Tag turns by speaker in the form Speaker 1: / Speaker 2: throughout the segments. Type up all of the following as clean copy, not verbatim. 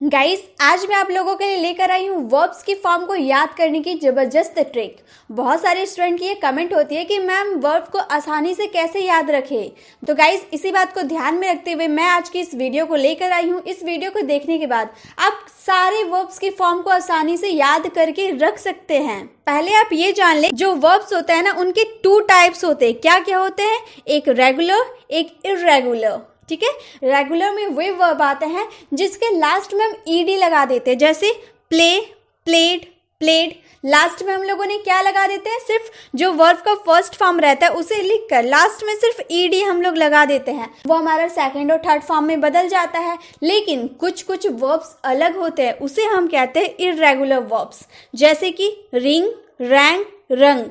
Speaker 1: Guys, आज मैं आप लोगों के लिए लेकर आई हूँ वर्ब्स की फॉर्म को याद करने की ज़बरदस्त ट्रिक। बहुत सारे स्टूडेंट की ये कमेंट होती है कि मैम वर्ब को आसानी से कैसे याद रखें। तो गाइस, इसी बात को ध्यान में रखते हुए मैं आज की इस वीडियो को लेकर आई हूँ। इस वीडियो को देखने के बाद आप सारे वर्ब्स की फॉर्म को आसानी से याद करके रख सकते हैं। पहले आप ये जान लें, जो वर्ब्स होते हैं ना, उनके 2 टाइप्स होते हैं। क्या क्या होते हैं? एक रेगुलर, एक इर्रेगुलर। ठीक है, रेगुलर में वे वर्ब आते हैं जिसके लास्ट में हम ईडी लगा देते हैं, जैसे प्ले, प्लेड, प्लेड। लास्ट में हम लोगों ने क्या लगा देते हैं? सिर्फ जो वर्ब का फर्स्ट फॉर्म रहता है उसे लिखकर लास्ट में सिर्फ ईडी हम लोग लगा देते हैं, वो हमारा सेकंड और थर्ड फॉर्म में बदल जाता है। लेकिन कुछ कुछ वर्ब्स अलग होते हैं, उसे हम कहते हैं इर्रेगुलर वर्ब्स, जैसे कि रिंग, रैंग, रंग।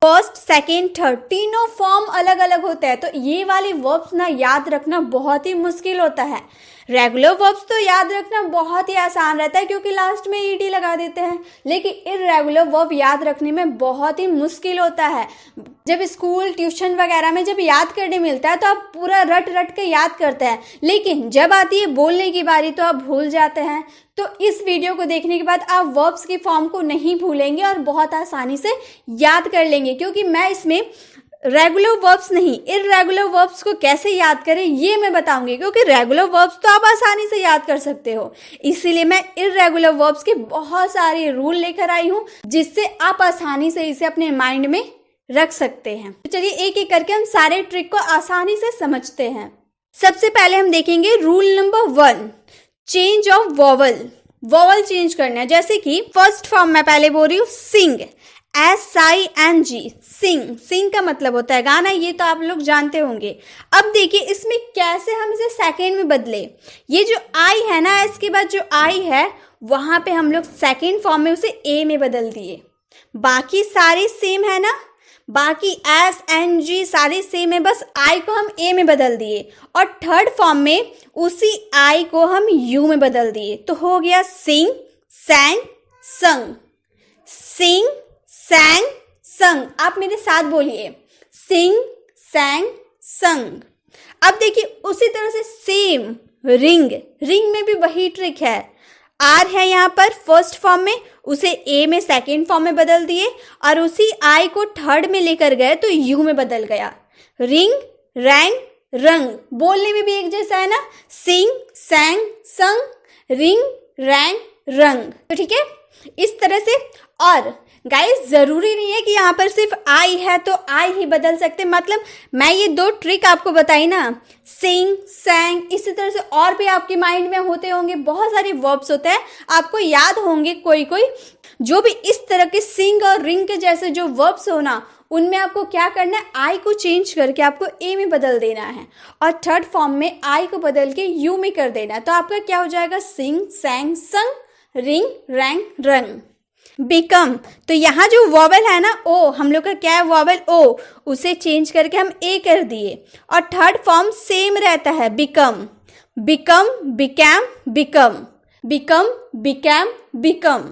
Speaker 1: फर्स्ट, सेकेंड, थर्ड तीनों फॉर्म अलग अलग होते हैं, तो ये वाले वर्ब्स ना याद रखना बहुत ही मुश्किल होता है। रेगुलर वर्ब्स तो याद रखना बहुत ही आसान रहता है क्योंकि लास्ट में ईडी लगा देते हैं, लेकिन इर्रेगुलर वर्ब याद रखने में बहुत ही मुश्किल होता है। जब स्कूल, ट्यूशन वगैरह में जब याद करने मिलता है तो आप पूरा रट रट के याद करते हैं, लेकिन जब आती है बोलने की बारी तो आप भूल जाते हैं। तो इस वीडियो को देखने के बाद आप वर्ब्स की फॉर्म को नहीं भूलेंगे और बहुत आसानी से याद कर लेंगे, क्योंकि मैं इसमें रेगुलर वर्ब्स नहीं, इर्रेगुलर वर्ब्स को कैसे याद करें ये मैं बताऊंगी, क्योंकि रेगुलर वर्ब्स तो आप आसानी से याद कर सकते हो। इसीलिए मैं इर्रेगुलर वर्ब्स के बहुत सारे रूल लेकर आई हूँ जिससे आप आसानी से इसे अपने माइंड में रख सकते हैं। तो चलिए एक एक करके हम सारे ट्रिक को आसानी से समझते हैं। सबसे पहले हम देखेंगे rule number 1, change of vowel. Vowel change करना है, जैसे कि फर्स्ट फॉर्म में पहले बोल रही हूँ सिंग, SING, सिंग। सिंग का मतलब होता है गाना, ये तो आप लोग जानते होंगे। अब देखिए इसमें कैसे हम इसे सेकेंड में बदले। ये जो आई है ना, इसके बाद जो आई है वहां पे हम लोग सेकेंड फॉर्म में उसे ए में बदल दिए। बाकी सारे सेम है ना, बाकी SNG सारे सेम है, बस आई को हम ए में बदल दिए और थर्ड फॉर्म में उसी आई को हम यू में बदल दिए। तो हो गया सिंग, सैंग, संग। सिंग, सैंग, संग। आप मेरे साथ बोलिए, सिंग, सैंग, संग। अब देखिए उसी तरह से सेम रिंग। रिंग में भी वही ट्रिक है। आर है यहाँ पर फर्स्ट फॉर्म में, उसे ए में सेकेंड फॉर्म में बदल दिए और उसी आई को थर्ड में लेकर गए तो यू में बदल गया। रिंग, रैंग, रंग। बोलने में भी एक जैसा है ना, सिंग, सैंग, संग, रिंग, रैंग, रंग। तो ठीक है, इस तरह से। और गाइस, जरूरी नहीं है कि यहाँ पर सिर्फ आई है तो आई ही बदल सकते, मतलब मैं ये 2 ट्रिक आपको बताई ना, सिंग, सैंग, इसी तरह से और भी आपके माइंड में होते होंगे। बहुत सारे वर्ब्स होते हैं, आपको याद होंगे कोई कोई, जो भी इस तरह के सिंग और रिंग के जैसे जो वर्ब्स हो ना, उनमें आपको क्या करना है, आई को चेंज करके आपको ए में बदल देना है और थर्ड फॉर्म में आई को बदल के यू में कर देना है। तो आपका क्या हो जाएगा, सिंग, सैंग, संग, रिंग, रैंग, रंग। बिकम, तो यहाँ जो वॉवल है ना ओ, हम लोग का क्या है वॉवल ओ, उसे चेंज करके हम ए कर दिए और थर्ड फॉर्म सेम रहता है, become. Become, became, become, become, became, become.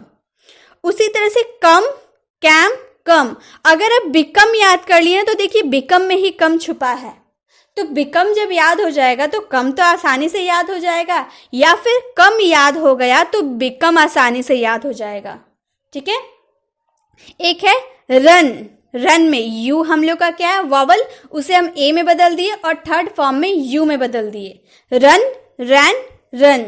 Speaker 1: उसी तरह से कम, कैम, कम। अगर आप बिकम याद कर लिए तो देखिए बिकम में ही कम छुपा है, तो बिकम जब याद हो जाएगा तो कम तो आसानी से याद हो जाएगा, या फिर कम याद हो गया तो बिकम आसानी से याद हो जाएगा। ठीक है। एक है रन। रन में यू हम लोग का क्या है वॉवल, उसे हम ए में बदल दिए और थर्ड फॉर्म में यू में बदल दिए। रन, रैन, रन,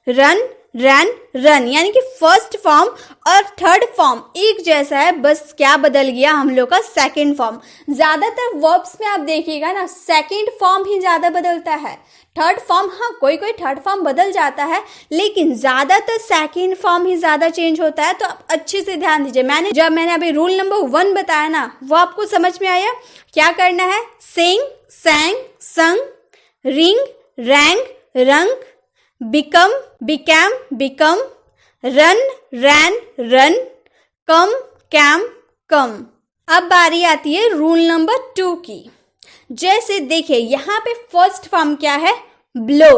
Speaker 1: रन, रैन, रन। यानी कि फर्स्ट फॉर्म और थर्ड फॉर्म एक जैसा है, बस क्या बदल गया हम लोग का सेकेंड फॉर्म। ज्यादातर वर्ब्स में आप देखिएगा ना, सेकेंड फॉर्म ही ज्यादा बदलता है। थर्ड फॉर्म, हाँ कोई कोई थर्ड फॉर्म बदल जाता है, लेकिन ज्यादातर सेकेंड फॉर्म ही ज्यादा चेंज होता है। तो आप अच्छे से ध्यान दीजिए, जब मैंने अभी रूल नंबर 1 बताया ना, वो आपको समझ में आया। क्या करना है, सिंग, सैंग, संग, रिंग, रैंग, रंग, बिकम, बिकैम, बिकम, रन, रैन, रन, कम, कैम, कम। अब बारी आती है रूल नंबर 2 की। जैसे देखिए यहाँ पे फर्स्ट फॉर्म क्या है, ब्लो।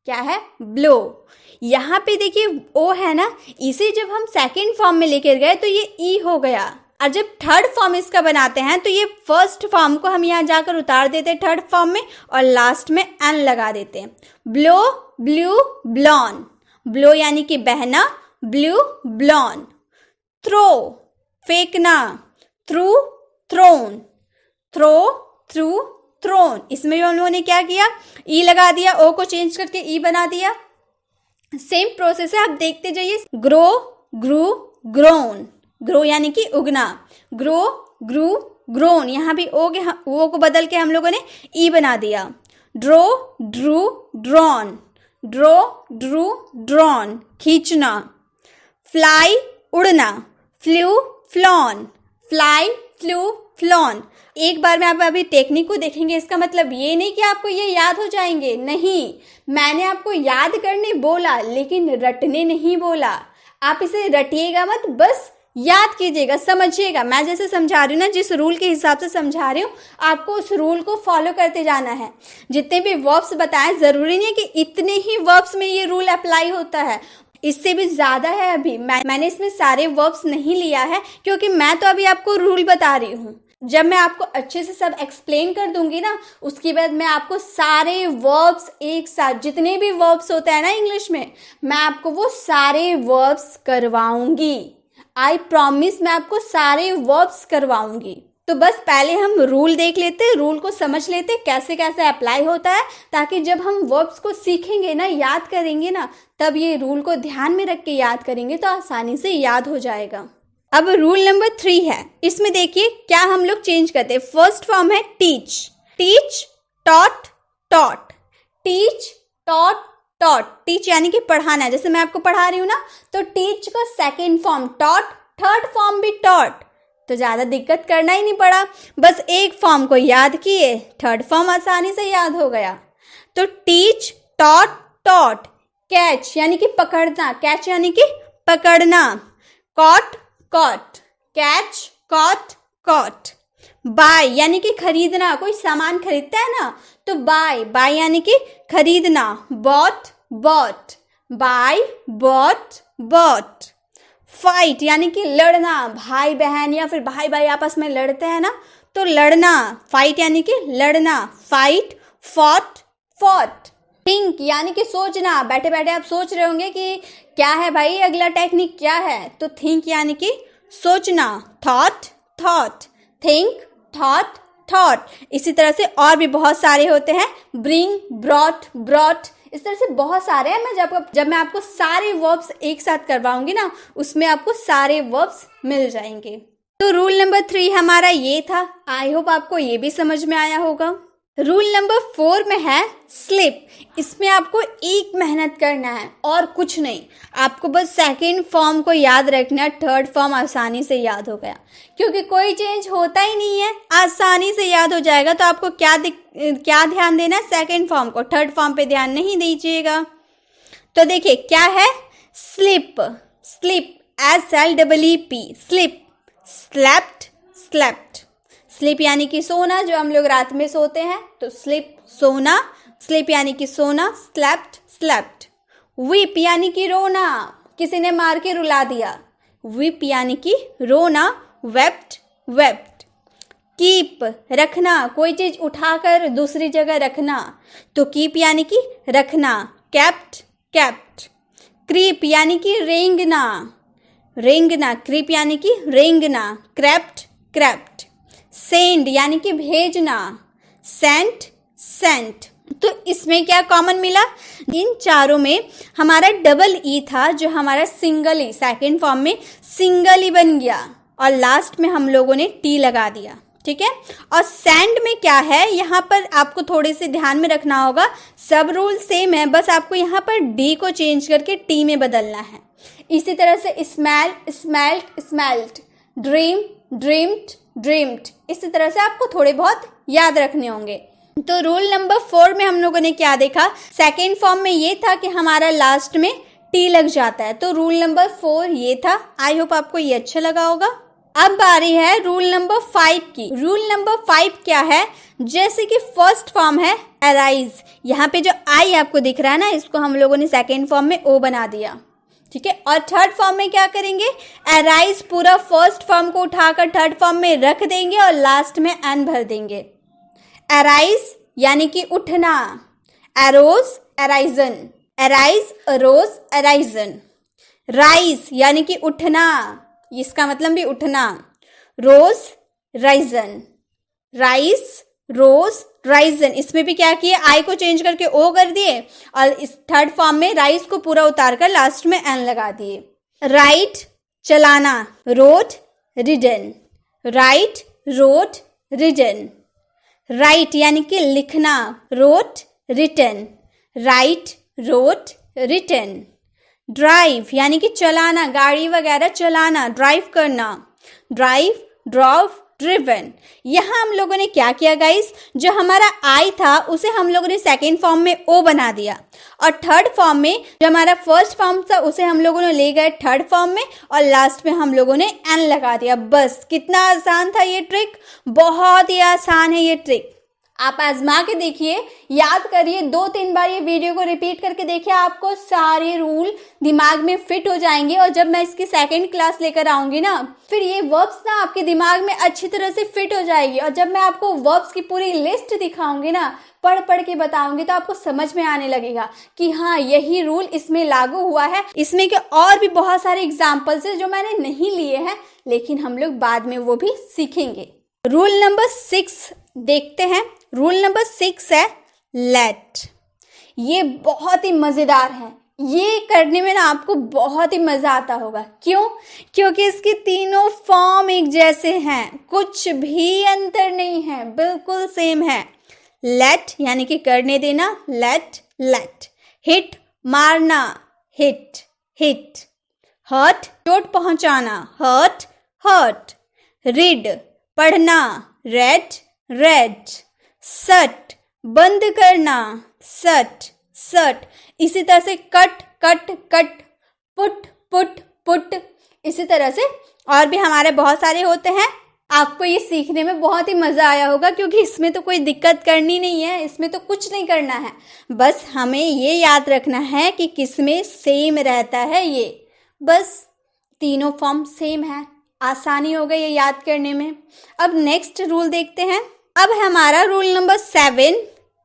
Speaker 1: क्या है, ब्लो। यहाँ पे देखिए ओ है ना, इसे जब हम सेकेंड फॉर्म में लेकर गए तो ये ई हो गया, और जब थर्ड फॉर्म इसका बनाते हैं तो ये फर्स्ट फॉर्म को हम यहाँ जाकर उतार देते हैं थर्ड फॉर्म में और लास्ट में एन लगा देते हैं। Blow, blue, ब्लॉन। ब्लो यानी कि बहना, ब्लू ब्लॉन। थ्रो फेंकना, threw thrown, throw threw thrown. इसमें भी हम लोगों ने क्या किया, ई लगा दिया, ओ को चेंज करके ई बना दिया। सेम प्रोसेस है, आप देखते जाइए। ग्रो ग्रू ग्रोन, ग्रो यानी कि उगना, ग्रो ग्रू ग्रोन, यहाँ भी ओ को बदल के हम लोगों ने ई बना दिया। Draw drew drawn, draw drew drawn, खींचना। फ्लाई उड़ना, flew flown, fly flew flown. एक बार में आप अभी टेक्निक को देखेंगे, इसका मतलब ये नहीं कि आपको ये याद हो जाएंगे, नहीं, मैंने आपको याद करने बोला लेकिन रटने नहीं बोला। आप इसे रटिएगा मत, बस याद कीजिएगा, समझिएगा। मैं जैसे समझा रही हूँ ना, जिस रूल के हिसाब से समझा रही हूँ, आपको उस रूल को फॉलो करते जाना है। जितने भी वर्ब्स बताएं, जरूरी नहीं है कि इतने ही वर्ब्स में ये रूल अप्लाई होता है, इससे भी ज्यादा है। अभी मैंने इसमें सारे वर्ब्स नहीं लिया है, क्योंकि मैं तो अभी आपको रूल बता रही हूँ। जब मैं आपको अच्छे से सब एक्सप्लेन कर दूंगी ना, उसके बाद मैं आपको सारे वर्ब्स एक साथ, जितने भी वर्ब्स होते हैं ना इंग्लिश में, मैं आपको वो सारे वर्ब्स करवाऊंगी। आई प्रॉमिस, मैं आपको सारे वर्ब्स करवाऊंगी। तो बस पहले हम रूल देख लेते, रूल को समझ लेते कैसे कैसे अप्लाई होता है, ताकि जब हम वर्ब्स को सीखेंगे ना, याद करेंगे ना, तब ये रूल को ध्यान में रख के याद करेंगे तो आसानी से याद हो जाएगा। अब रूल नंबर 3 है, इसमें देखिए क्या हम लोग चेंज करते हैं। फर्स्ट फॉर्म है teach, teach taught taught, teach taught taught. Teach यानी कि पढ़ाना, जैसे मैं आपको पढ़ा रही हूँ ना, तो टीच का second form taught, third form भी टॉट, तो ज्यादा दिक्कत करना ही नहीं पड़ा, बस एक फॉर्म को याद किए, थर्ड फॉर्म आसानी से याद हो गया। तो टीच टॉट टॉट। कैच यानी कि पकड़ना, कैच यानी कि पकड़ना। Caught caught, catch caught caught. Buy यानी कि खरीदना, कोई सामान खरीदता है ना, तो बाय, बाय यानी कि खरीदना। Bought bought, buy bought bought. Fight यानी कि लड़ना, भाई बहन या फिर भाई भाई आपस में लड़ते हैं ना, तो लड़ना। फाइट यानी कि लड़ना, फाइट फॉट फॉट। थिंक यानी कि सोचना, बैठे बैठे आप सोच रहे होंगे कि क्या है भाई अगला टेक्निक क्या है, तो थिंक यानी कि सोचना। Thought thought, think thought thought. इसी तरह से और भी बहुत सारे होते हैं, ब्रिंग ब्रॉट ब्रॉट, इस तरह से बहुत सारे हैं। जब मैं आपको सारे वर्ब्स एक साथ करवाऊंगी ना, उसमें आपको सारे वर्ब्स मिल जाएंगे। तो रूल नंबर 3 हमारा ये था। आई होप आपको ये भी समझ में आया होगा। रूल नंबर 4 में है स्लिप। इसमें आपको एक मेहनत करना है और कुछ नहीं, आपको बस सेकेंड फॉर्म को याद रखना है, थर्ड फॉर्म आसानी से याद हो गया, क्योंकि कोई चेंज होता ही नहीं है, आसानी से याद हो जाएगा। तो आपको क्या ध्यान देना है, सेकेंड फॉर्म को, थर्ड फॉर्म पे ध्यान नहीं दीजिएगा। तो देखिए क्या है, slip, slip SLEEP, slip, slept slept. Slip यानी कि सोना, जो हम लोग रात में सोते हैं, तो स्लिप सोना, स्लिप यानी कि सोना, स्लेप्ट स्लेप्ट। वीप यानी कि रोना, किसी ने मार के रुला दिया, वीप यानी कि रोना, वेप्ट वेप्ट। कीप रखना, कोई चीज उठाकर दूसरी जगह रखना, तो कीप यानी कि रखना, कैप्ट कैप्ट। क्रीप यानी कि रेंगना, रेंगना, क्रीप यानी कि रेंगना, क्रैप्ट क्रैप्ट। सेंड यानी कि भेजना, सेंट सेंट। तो इसमें क्या कॉमन मिला, इन चारों में हमारा डबल ई था, जो हमारा सिंगल ई, सेकेंड फॉर्म में सिंगल ई बन गया, और लास्ट में हम लोगों ने टी लगा दिया, ठीक है। और सेंड में क्या है, यहाँ पर आपको थोड़े से ध्यान में रखना होगा, सब रूल सेम है, बस आपको यहाँ पर डी को चेंज करके टी में बदलना है। इसी तरह से smell smelt smelt, dream dreamed dreamed, इसी तरह से आपको थोड़े बहुत याद रखने होंगे। तो रूल नंबर 4 में हम लोगों ने क्या देखा, सेकेंड फॉर्म में ये था कि हमारा लास्ट में टी लग जाता है, तो रूल नंबर 4 ये था। आई होप आपको ये अच्छा लगा होगा। अब बारी है रूल नंबर 5 की। रूल नंबर 5 क्या है, जैसे कि फर्स्ट फॉर्म है अराइज, यहाँ पे जो आई आपको दिख रहा है ना, इसको हम लोगों ने सेकेंड फॉर्म में ओ बना दिया, ठीक है। और थर्ड फॉर्म में क्या करेंगे, अराइज पूरा फर्स्ट फॉर्म को उठाकर थर्ड फॉर्म में रख देंगे और लास्ट में एन भर देंगे। अराइज यानी कि उठना, arose arisen, arise, arose, arisen. Rise यानी कि उठना, इसका मतलब भी उठना। Rose, risen. Rise, rose, risen. इसमें भी क्या किए, आई को चेंज करके ओ कर दिए और इस थर्ड फॉर्म में राइस को पूरा उतार कर लास्ट में एन लगा दिए। राइट, चलाना। Rode, ridden. Ride, rode, ridden. Write यानी कि लिखना। Wrote, written. Write, wrote, written. Drive यानी कि चलाना, गाड़ी वगैरह चलाना, ड्राइव करना। Drive, drove, driven. यहाँ हम लोगों ने क्या किया गाइस, जो हमारा आई था उसे हम लोगों ने सेकेंड फॉर्म में ओ बना दिया और थर्ड फॉर्म में जो हमारा फर्स्ट फॉर्म था उसे हम लोगों ने ले गए थर्ड फॉर्म में और लास्ट में हम लोगों ने एन लगा दिया। बस कितना आसान था ये ट्रिक, बहुत ही आसान है ये ट्रिक। आप आजमा के देखिए, याद करिए, 2-3 बार ये वीडियो को रिपीट करके देखिए, आपको सारे रूल दिमाग में फिट हो जाएंगे और जब मैं इसकी सेकंड क्लास लेकर आऊंगी ना, फिर ये वर्ब्स ना आपके दिमाग में अच्छी तरह से फिट हो जाएगी और जब मैं आपको वर्ब्स की पूरी लिस्ट दिखाऊंगी ना, पढ़ पढ़ के बताऊंगी, तो आपको समझ में आने लगेगा कि हाँ यही रूल इसमें लागू हुआ है। इसमें के और भी बहुत सारे एग्जाम्पल्स है जो मैंने नहीं लिए हैं, लेकिन हम लोग बाद में वो भी सीखेंगे। रूल नंबर 6 देखते हैं। रूल नंबर 6 है लेट। ये बहुत ही मजेदार है, ये करने में ना आपको बहुत ही मजा आता होगा। क्यों? क्योंकि इसके तीनों फॉर्म एक जैसे हैं, कुछ भी अंतर नहीं है, बिल्कुल सेम है। लेट यानी कि करने देना, लेट, लेट। हिट, मारना, हिट, हिट। हर्ट, चोट पहुंचाना, हर्ट, हर्ट। रीड, पढ़ना, रेड, रेड। सट, बंद करना, सट, सट। इसी तरह से cut, cut, cut. Put, put, put. इसी तरह से और भी हमारे बहुत सारे होते हैं। आपको ये सीखने में बहुत ही मजा आया होगा क्योंकि इसमें तो कोई दिक्कत करनी नहीं है, इसमें तो कुछ नहीं करना है, बस हमें ये याद रखना है कि किसमें सेम रहता है। ये बस तीनों फॉर्म सेम है, आसानी हो गई ये याद करने में। अब नेक्स्ट रूल देखते हैं। अब हमारा रूल नंबर 7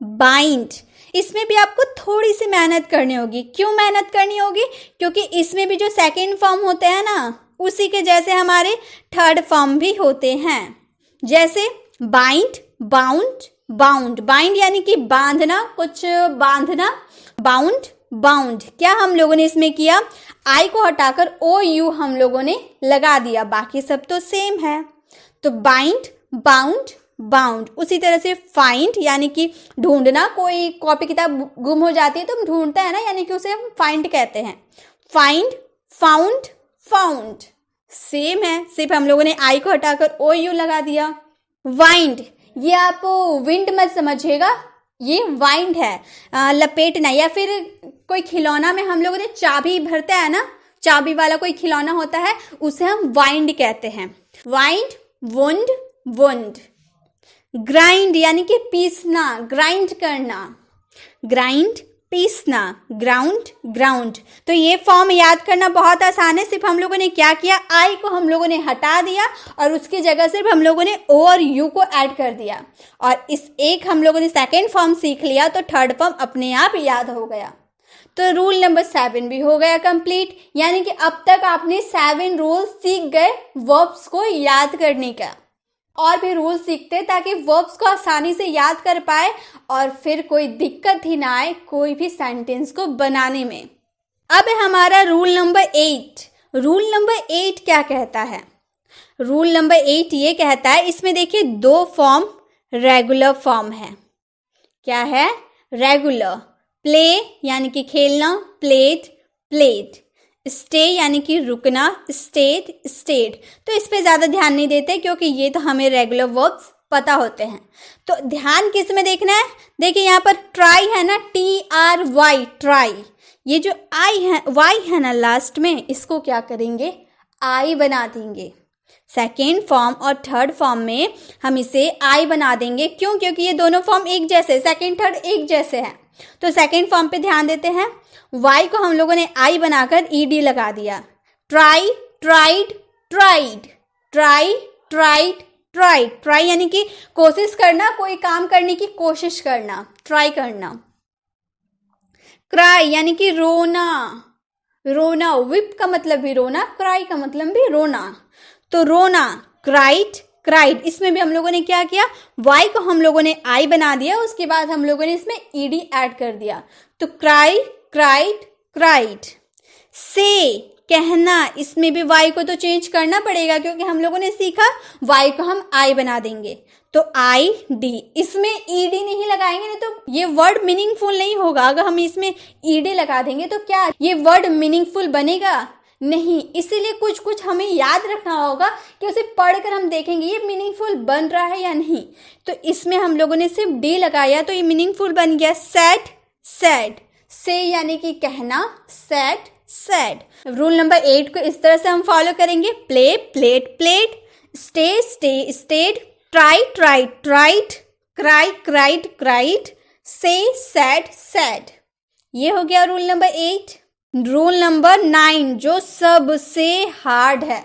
Speaker 1: बाइंड। इसमें भी आपको थोड़ी सी मेहनत करनी होगी। क्यों मेहनत करनी होगी? क्योंकि इसमें भी जो सेकेंड फॉर्म होते हैं ना, उसी के जैसे हमारे थर्ड फॉर्म भी होते हैं। जैसे बाइंड, बाउंड, बाउंड। बाइंड यानी कि बांधना, कुछ बांधना। Bound, bound. क्या हम लोगों ने इसमें किया, आई को हटाकर ओ यू हम लोगों ने लगा दिया, बाकी सब तो सेम है। तो बाइंड, बाउंड, बाउंड। उसी तरह से फाइंड यानी कि ढूंढना, कोई कॉपी किताब गुम हो जाती है तो हम ढूंढते हैं ना, यानी कि उसे हम फाइंड कहते हैं। Find, found, found. सेम है, सिर्फ हम लोगों ने आई को हटाकर ओ यू लगा दिया। वाइंड, ये आप विंड मत समझिएगा, ये वाइंड है, लपेटना। या फिर कोई खिलौना में हम लोगों ने चाबी भरता है ना, चाबी वाला कोई खिलौना होता है, उसे हम वाइंड कहते हैं। Wind, wound, wound. ग्राइंड यानी कि पीसना, ग्राइंड करना। ग्राइंड, पीसना। Ground, ground. तो ये फॉर्म याद करना बहुत आसान है। सिर्फ हम लोगों ने क्या किया, आई को हम लोगों ने हटा दिया और उसकी जगह सिर्फ हम लोगों ने ओ और यू को ऐड कर दिया और इस एक हम लोगों ने सेकेंड फॉर्म सीख लिया तो थर्ड फॉर्म अपने आप याद हो गया। तो रूल नंबर 7 भी हो गया कंप्लीट। यानी कि अब तक आपने 7 रूल सीख गए वर्ब्स को याद करने का। और भी रूल सीखते ताकि वर्ब्स को आसानी से याद कर पाए और फिर कोई दिक्कत ही ना आए कोई भी सेंटेंस को बनाने में। अब हमारा रूल नंबर 8। रूल नंबर 8 क्या कहता है? रूल नंबर 8 ये कहता है, इसमें देखिए 2 फॉर्म रेगुलर फॉर्म है। क्या है? रेगुलर। प्ले यानी कि खेलना, प्लेड, प्लेड। स्टे यानी कि रुकना, स्टेड, स्टेड। तो इस पे ज़्यादा ध्यान नहीं देते क्योंकि ये तो हमें रेगुलर वर्ब्स पता होते हैं। तो ध्यान किस में देखना है? देखिए यहाँ पर ट्राई है ना, TRY, ट्राई। ये जो आई है, वाई है ना लास्ट में, इसको क्या करेंगे, आई बना देंगे। सेकेंड फॉर्म और थर्ड फॉर्म में हम इसे आई बना देंगे। क्यों? क्योंकि ये दोनों फॉर्म एक जैसे, सेकेंड थर्ड एक जैसे हैं। तो सेकेंड फॉर्म पे ध्यान देते हैं। वाई को हम लोगों ने आई बनाकर ED लगा दिया। Try, tried, tried. Try, tried, tried. Try यानी कि कोशिश करना, कोई काम करने की कोशिश करना, ट्राई करना। क्राई यानी कि रोना, रोना, विप का मतलब भी रोना, क्राई का मतलब भी रोना। तो रोना, क्राइड, क्राइड, इसमें भी हम लोगों ने क्या किया, वाई को हम लोगों ने आई बना दिया, उसके बाद हम लोगों ने इसमें ईडी ऐड कर दिया। तो क्राई, क्राइड, क्राइड। से, कहना, इसमें भी वाई को तो चेंज करना पड़ेगा क्योंकि हम लोगों ने सीखा वाई को हम आई बना देंगे। तो आई डी, इसमें ईडी नहीं लगाएंगे नहीं तो ये वर्ड मीनिंगफुल नहीं होगा। अगर हम इसमें ईडी लगा देंगे तो क्या ये वर्ड मीनिंगफुल बनेगा? नहीं। इसीलिए कुछ कुछ हमें याद रखना होगा कि उसे पढ़कर हम देखेंगे ये मीनिंगफुल बन रहा है या नहीं। तो इसमें हम लोगों ने सिर्फ डी लगाया तो ये मीनिंगफुल बन गया। सैड, सैड, से यानी कि कहना, सैड, सैड। रूल नंबर 8 को इस तरह से हम फॉलो करेंगे। Play, played, played, stay, stayed, stayed, try, tried, tried, cry, cried, cried, say, said, said. ये हो गया रूल नंबर 8। रूल नंबर 9 जो सबसे हार्ड है।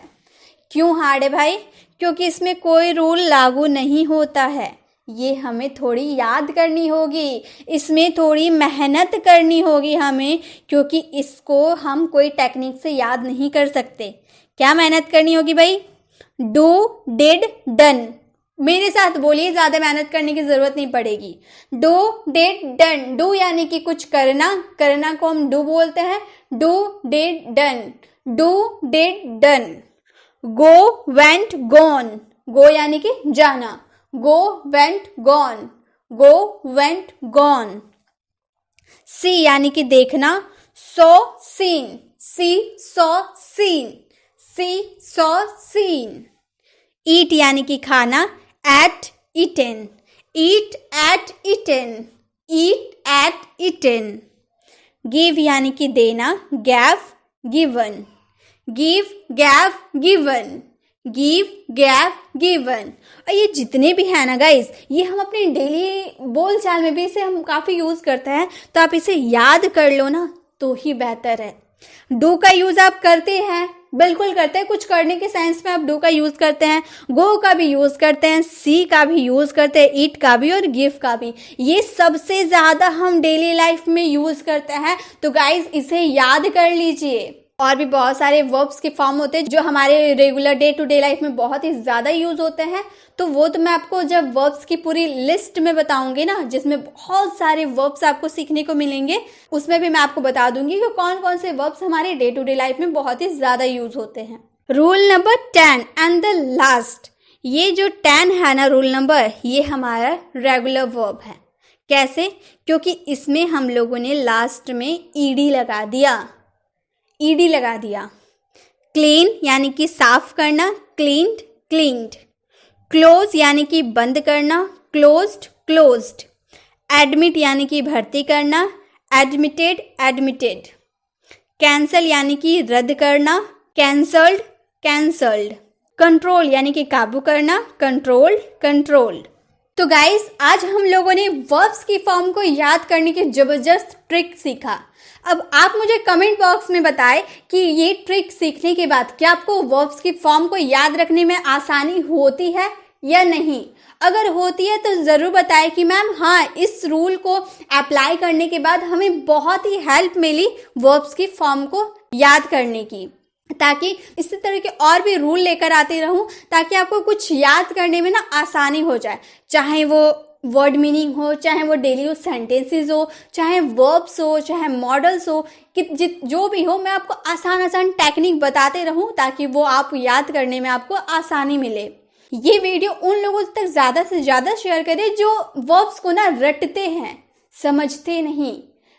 Speaker 1: क्यों हार्ड है भाई? क्योंकि इसमें कोई रूल लागू नहीं होता है। ये हमें थोड़ी याद करनी होगी, इसमें थोड़ी मेहनत करनी होगी हमें, क्योंकि इसको हम कोई टेक्निक से याद नहीं कर सकते। क्या मेहनत करनी होगी भाई? Do, did, done. मेरे साथ बोलिए, ज़्यादा मेहनत करने की ज़रूरत नहीं पड़ेगी। Do, did, done. डू यानी कि कुछ करना, करना को हम डू बोलते हैं। Do, did, done, do, did, done. Go, went, gone. Go यानी कि जाना। Go, went, gone, go, went, gone. See यानी कि देखना। Saw, seen. See, saw, seen. See, saw, seen. Eat यानी कि खाना। Ate, eaten. Eat, ate, eaten. Eat, ate, eaten. Give यानी कि देना। Gave, given. Give, gave, given. Give, gave, given. और ये जितने भी हैं ना गाइज, ये हम अपने डेली बोलचाल में भी इसे हम काफ़ी यूज़ करते हैं, तो आप इसे याद कर लो ना तो ही बेहतर है। डू का यूज़ आप करते हैं, बिल्कुल करते हैं। कुछ करने के सेंस में आप डू का यूज़ करते हैं, गो का भी यूज़ करते हैं, सी का भी यूज़ करते हैं, ईट का भी और गिव का भी। ये सबसे ज़्यादा हम डेली लाइफ में यूज़ करते हैं। तो गाइज इसे याद कर लीजिए। और भी बहुत सारे वर्ब्स के फॉर्म होते हैं जो हमारे regular day to day life में बहुत ही ज़्यादा यूज़ होते हैं। तो वो तो मैं आपको जब वर्ब्स की पूरी लिस्ट में बताऊंगी ना, जिसमें बहुत सारे वर्ब्स आपको सीखने को मिलेंगे, उसमें भी मैं आपको बता दूंगी कि कौन कौन से वर्ब्स हमारे डे टू डे लाइफ में बहुत ही ज़्यादा यूज़ होते हैं। Rule number 10 and the last. ये जो 10 है ना रूल नंबर, ये हमारा रेगुलर वर्ब है। कैसे? क्योंकि इसमें हम लोगों ने लास्ट में ईडी लगा दिया। ईडी लगा दिया। क्लीन यानी कि साफ करना। Cleaned, cleaned. क्लोज यानी कि बंद करना। Closed, closed. एडमिट यानी कि भर्ती करना। Admitted, admitted. कैंसल यानी कि रद्द करना। Cancelled, cancelled. कंट्रोल यानी कि काबू करना। Controlled, controlled. तो गाइस आज हम लोगों ने वर्ब्स की फॉर्म को याद करने की जबरदस्त ट्रिक सीखा। अब आप मुझे कमेंट बॉक्स में बताएं कि ये ट्रिक सीखने के बाद क्या आपको वर्ब्स की फॉर्म को याद रखने में आसानी होती है या नहीं। अगर होती है तो ज़रूर बताएं कि मैम हाँ, इस रूल को अप्लाई करने के बाद हमें बहुत ही हेल्प मिली वर्ब्स की फॉर्म को याद करने की, ताकि इसी तरह के और भी रूल लेकर आती रहूं ताकि आपको कुछ याद करने में ना आसानी हो जाए। चाहे वो वर्ड मीनिंग हो, चाहे वो डेली यूज सेंटेंसेस हो, चाहे वर्ब्स हो, चाहे मॉडल्स हो, कि जो भी हो, मैं आपको आसान आसान टेक्निक बताते रहूं ताकि वो आप याद करने में आपको आसानी मिले। ये वीडियो उन लोगों तक ज़्यादा से ज़्यादा शेयर करें जो वर्ब्स को ना रटते हैं, समझते नहीं।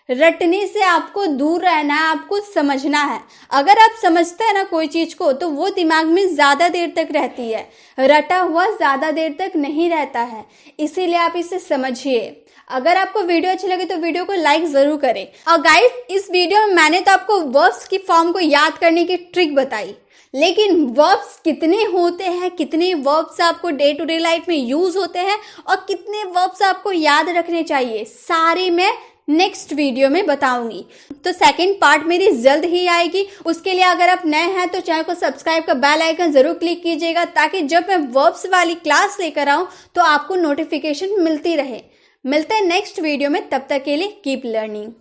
Speaker 1: रटने से आपको दूर रहना है, आपको समझना है। अगर आप समझते हैं ना कोई चीज़ को तो वो दिमाग में ज़्यादा देर तक रहती है, रटा हुआ ज़्यादा देर तक नहीं रहता है। इसीलिए आप इसे समझिए। अगर आपको वीडियो अच्छी लगे तो वीडियो को लाइक ज़रूर करें। और गाइस, इस वीडियो में मैंने तो आपको वर्ब्स की फॉर्म को याद करने की ट्रिक बताई, लेकिन वर्ब्स कितने होते हैं, कितने वर्ब्स आपको डे टू डे लाइफ में यूज़ होते हैं और कितने वर्ब्स आपको याद रखने चाहिए, सारे मैं नेक्स्ट वीडियो में बताऊंगी। तो सेकंड पार्ट मेरी जल्द ही आएगी। उसके लिए अगर आप नए हैं तो चैनल को सब्सक्राइब का बेल आइकन जरूर क्लिक कीजिएगा, ताकि जब मैं वर्ब्स वाली क्लास लेकर आऊं तो आपको नोटिफिकेशन मिलती रहे। मिलते हैं नेक्स्ट वीडियो में, तब तक के लिए कीप लर्निंग।